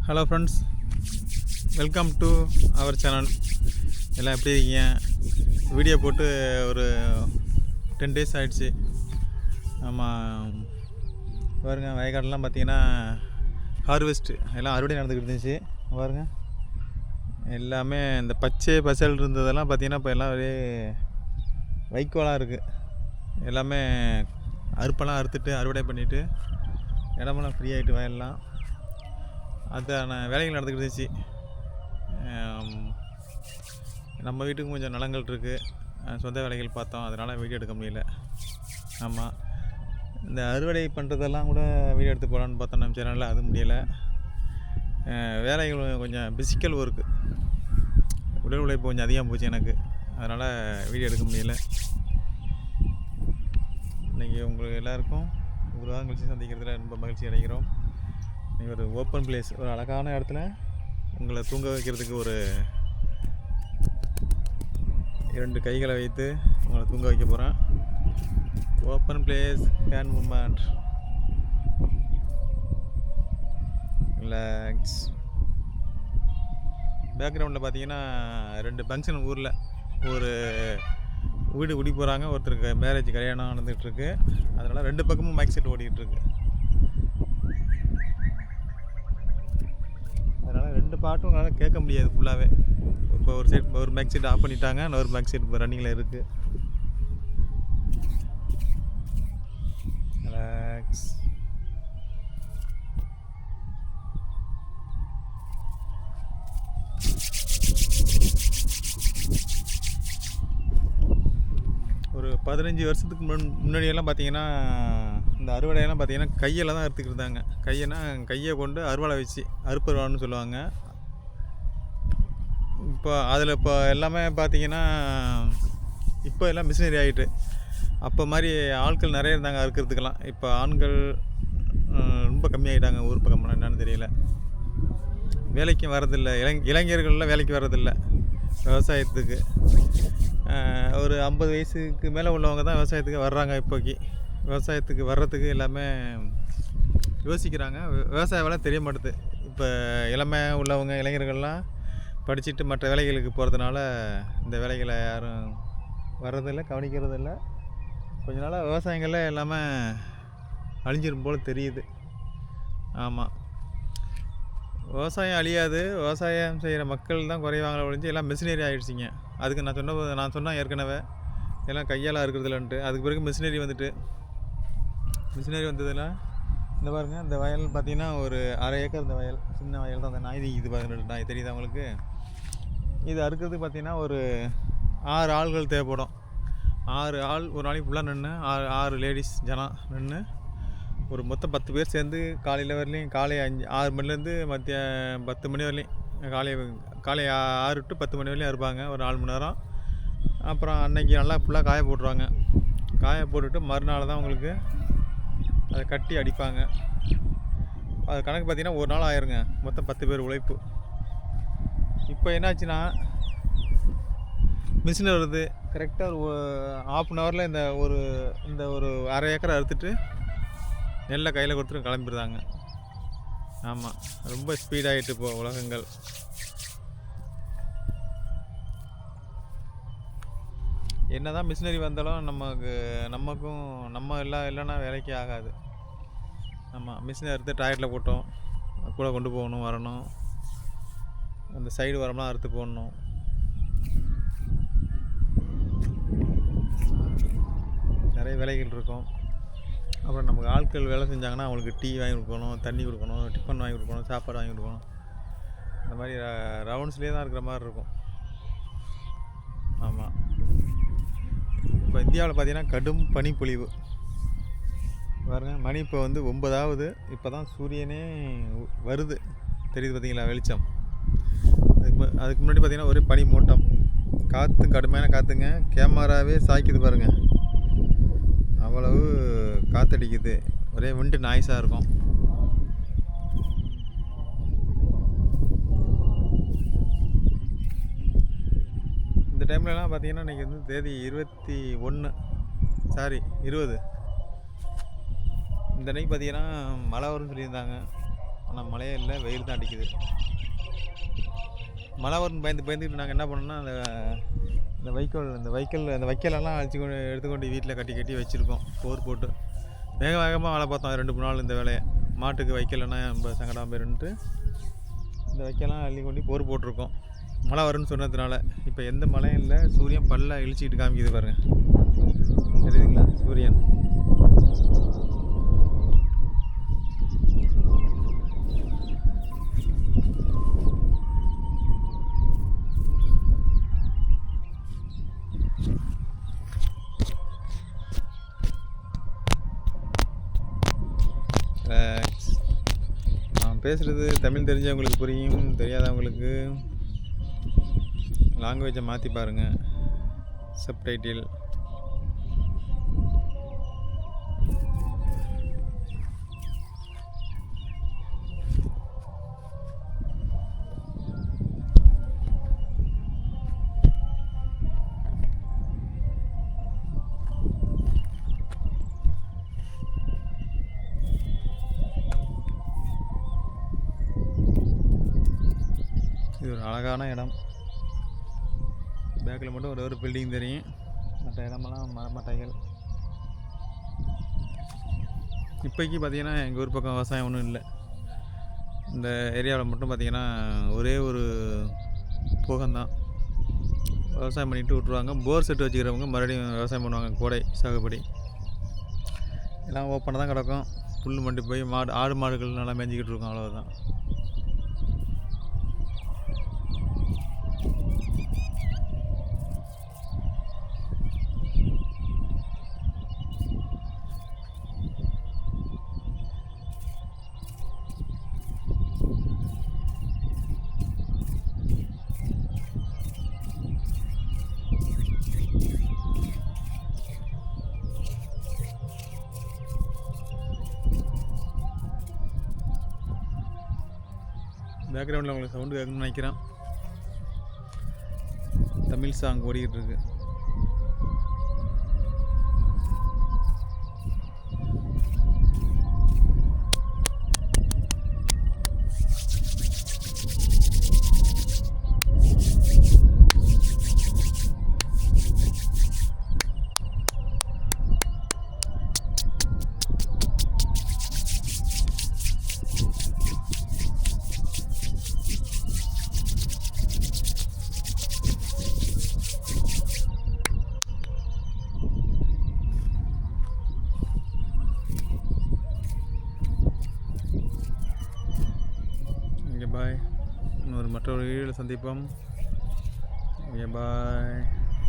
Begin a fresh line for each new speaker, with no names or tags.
Hello friends, welcome to our channel. எல்லாம் எப்படி இருக்கீங்க? வீடியோ போட்டு ஒரு 10 டேஸ் ஆகிடுச்சு. ஆமாம், பாருங்க, வயக்காடெலாம் பார்த்தீங்கன்னா ஹார்வெஸ்ட்டு எல்லாம் அறுவடை நடந்துக்கிட்டு இருந்துச்சு. பாருங்க, எல்லாமே இந்த பச்சை பசல் இருந்ததெல்லாம் பார்த்தீங்கன்னா இப்போ எல்லாம் ஒரே வைக்கோலாக இருக்குது. எல்லாமே அறுப்பெல்லாம் அறுத்துட்டு அறுவடை பண்ணிவிட்டு இடமெல்லாம் ஃப்ரீ ஆகிட்டு வயல்லாம் அதான வேலைகள் நடந்துக்கிட்டு இருந்துச்சு. நம்ம வீட்டுக்கும் கொஞ்சம் நிலங்கள் இருக்குது, சொந்த வேலைகள் பார்த்தோம், அதனால் வீடியோ எடுக்க முடியல. ஆமாம், இந்த அறுவடை பண்ணுறதெல்லாம் கூட வீடியோ எடுத்து போகலான்னு பார்த்தோம் நம்ம சேனலில், அது முடியலை. வேலைகள் கொஞ்சம் பிசிக்கல் ஒர்க்கு, உடல் உழைப்பு கொஞ்சம் அதிகம் போச்சு எனக்கு, அதனால் வீடியோ எடுக்க முடியல. இன்றைக்கி உங்களுக்கு எல்லாருக்கும் ஒரு வாரம் கழிச்சு சந்திக்கிறதுல ரொம்ப மகிழ்ச்சி அடைகிறோம். இன்றைக்கி ஒரு ஓப்பன் பிளேஸ், ஒரு அழகான இடத்துல உங்களை தூங்க வைக்கிறதுக்கு ஒரு 2 கைகளை வைத்து உங்களை தூங்க வைக்க போகிறேன். Open place, hand moment, relax. பேக்ரவுண்டில் பார்த்தீங்கன்னா 2 ஃபங்க்ஷன் ஊரில் ஒரு வீடு குடி போகிறாங்க, ஒருத்தருக்கு மேரேஜ் கல்யாணம் நடந்துகிட்ருக்கு. அதனால் 2 பக்கமும் மைக் செட் ஓடிக்கிட்டுருக்கு. அதனால் 2 பாட்டும் என்னால் கேட்க முடியாது ஃபுல்லாகவே. இப்போ ஒரு மைக் செட் ஆஃப் பண்ணிட்டாங்க, இன்னொரு மைக் செட் இப்போ ரன்னிங்கில் இருக்குது. ரிலாக்ஸ். ஒரு 15 வருஷத்துக்கு முன்னாடியெல்லாம் பார்த்தீங்கன்னா இந்த அறுவடையெல்லாம் பார்த்தீங்கன்னா கையில் தான் அறுத்துக்கிட்டு இருந்தாங்க. கையை கொண்டு அறுவடை வச்சு அறுப்பறுவான்னு சொல்லுவாங்க. இப்போ எல்லாமே பார்த்தீங்கன்னா இப்போ எல்லாம் மிஷினரி ஆகிட்டு. அப்போ மாதிரி ஆட்கள் நிறைய இருந்தாங்க அறுக்கிறதுக்கெல்லாம். இப்போ ஆண்கள் ரொம்ப கம்மியாகிட்டாங்க ஊர் பக்கம்லாம், என்னன்னு தெரியல. வேலைக்கும் வரதில்லை, இளைஞர்கள்லாம் வேலைக்கு வரதில்லை விவசாயத்துக்கு. ஒரு 50 வயசுக்கு மேலே உள்ளவங்க தான் விவசாயத்துக்கு வர்றாங்க. இப்போக்கி விவசாயத்துக்கு வர்றதுக்கு எல்லாமே யோசிக்கிறாங்க. விவசாய வேலை தெரிய மாட்டுது. இப்போ இளமை உள்ளவங்க இளைஞர்கள்லாம் படிச்சுட்டு மற்ற வேலைகளுக்கு போகிறதுனால இந்த வேலைகளை யாரும் வர்றதில்லை, கவனிக்கிறதில்ல. கொஞ்ச நாளாக விவசாயங்களில் எல்லாமே அழிஞ்சிரும் போல் தெரியுது. ஆமாம், விவசாயம் அழியாது, விவசாயம் செய்கிற மக்கள் தான் குறைவாங்கள ஒழிஞ்சு எல்லாம் மிஷினரி ஆகிடுச்சிங்க. அதுக்கு நான் சொன்னேன் ஏற்கனவே, எல்லாம் கையால் இருக்கிறதுலன்ட்டு. அதுக்கு பிறகு மிஷினரி வந்ததில் இந்த பாருங்கள், இந்த வயல் பார்த்திங்கன்னா ஒரு 1/2 ஏக்கர். இந்த வயல் சின்ன வயல் தான். அந்த நாய் இது பாருங்கள், நாய் தெரியுது அவங்களுக்கு. இது அறுக்கிறதுக்கு பார்த்திங்கன்னா ஒரு 6 ஆள்கள் தேவைப்படும். 6 ஆள் ஒரு நாளைக்கு ஃபுல்லாக நின்று, 6 லேடிஸ் ஜனம் நின்று, ஒரு மொத்தம் 10 பேர் சேர்ந்து காலையில் வரலையும், காலை 6 மணிலேருந்து மத்தியம் 10 மணி வரலையும், காலை 6 to 10 மணி வரலையும் இருப்பாங்க, ஒரு 4 மணி நேரம். அப்புறம் அன்னைக்கு நல்லா ஃபுல்லாக காய போட்டுருவாங்க. காய போட்டுட்டு மறுநாள் தான் உங்களுக்கு அதை கட்டி அடிப்பாங்க. அது கணக்கு பார்த்திங்கன்னா ஒரு நாள் ஆயிருங்க, மொத்தம் 10 பேர் உழைப்பு. இப்போ என்னாச்சுன்னா மிஷின் வருது, கரெக்டாக ஒரு ½ அன் ஹவரில் இந்த ஒரு 1/2 ஏக்கரை அறுத்துட்டு நெல்லை கையில் கொடுத்துட்டு கிளம்பிடுறாங்க. ஆமாம், ரொம்ப ஸ்பீடாகிட்டு இப்போ உலகங்கள். என்ன தான் மிஷினரி வந்தாலும் நமக்கும் நம்ம இல்லைன்னா வேலைக்கு ஆகாது. ஆமாம், மிஷினை அறுத்து டயரில் போட்டோம், கூட கொண்டு போகணும், வரணும், அந்த சைடு வரம்லாம் அறுத்து போடணும். நிறைய வேலைகள் இருக்கும். அப்புறம் நமக்கு ஆட்கள் வேலை செஞ்சாங்கன்னா அவங்களுக்கு டீ வாங்கி கொடுக்கணும், தண்ணி கொடுக்கணும், டிஃபன் வாங்கி கொடுக்கணும், சாப்பாடு வாங்கி கொடுக்கணும். இந்த மாதிரி ரவுண்ட்ஸ்லேயே தான் இருக்கிற மாதிரி இருக்கும். ஆமாம், இப்போ இந்தியாவில் பார்த்திங்கன்னா கடும் பனிப்பொழிவு பாருங்கள். மணி இப்போ 9 ஆகுது. இப்போ தான் சூரியனே வருது, தெரியுது பார்த்திங்களா வெளிச்சம். அதுக்கு முன்னாடி பார்த்திங்கன்னா ஒரே பனி மூட்டம், காற்று கடுமையான காற்றுங்க. கேமராவே சாய்க்குது பாருங்கள், அவ்வளவு காற்றடிக்குது. ஒரே விண்டு நாய்ஸாக இருக்கும். இந்த டைம்லலாம் பார்த்திங்கன்னா இன்றைக்கி தேதி 20. இந்த அன்றைக்கி பார்த்திங்கன்னா மழை வரும்னு சொல்லியிருந்தாங்க. ஆனால் மழையே இல்லை, வெயில் தான் அடிக்குது. மழை வரும்னு பயந்துக்கிட்டு நாங்கள் என்ன பண்ணோம்னா, அந்த வைக்கோலெல்லாம் எடுத்துக்கொண்டு வீட்டில் கட்டி வச்சுருக்கோம் போர் போட்டு. வேகமாக வேலை பார்த்தோம் 2-3 நாள் இந்த வேலையை. மாட்டுக்கு வைக்கலைன்னா ரொம்ப சங்கடம் போயிருன்ட்டு இந்த வைக்கலாம் அள்ளி கொண்டு போர் போட்டிருக்கோம். மழை வரும்னு சொன்னதுனால. இப்போ எந்த மழையும் இல்லை, சூரியன் பல்ல இழிச்சிக்கிட்டு காமிக்குது பாருங்கள். தெரியுதுங்களா சூரியன்? நான் பேசுகிறது தமிழ் தெரிஞ்சவங்களுக்கு புரியும், தெரியாதவங்களுக்கு லாங்குவேஜை மாற்றி பாருங்கள். சப்டைட்டில். இது ஒரு அழகான இடம். பேக்கில் மட்டும் ஒரு பில்டிங் தெரியும், மற்ற இடமெல்லாம் மரமட்டைகள். இப்போக்கி பார்த்திங்கன்னா எங்கள் ஊர் பக்கம் விவசாயம் ஒன்றும் இல்லை. இந்த ஏரியாவில் மட்டும் பார்த்திங்கன்னா ஒரே ஒரு போகம்தான். விவசாயம் பண்ணிட்டு விட்ருவாங்க. போர் செட்டு வச்சுக்கிறவங்க மறுபடியும் விவசாயம் பண்ணுவாங்க, கோடை சாகுபடி. எல்லாம் ஓப்பனாக தான் கிடக்கும். புல் மண்டி போய் ஆடு மாடுகள் நல்லா மேய்ஞ்சிக்கிட்டு இருக்கும், அவ்வளோதான். பேக்ரவுண்டில் உங்களுக்கு சவுண்டு கேட்கணும்னு நினைக்கிறேன். தமிழ் சாங் ஓடிக்கிட்டு இருக்கு. பாய். இன்னொரு மற்றொரு வீடியோவில் சந்திப்போம். பாய்.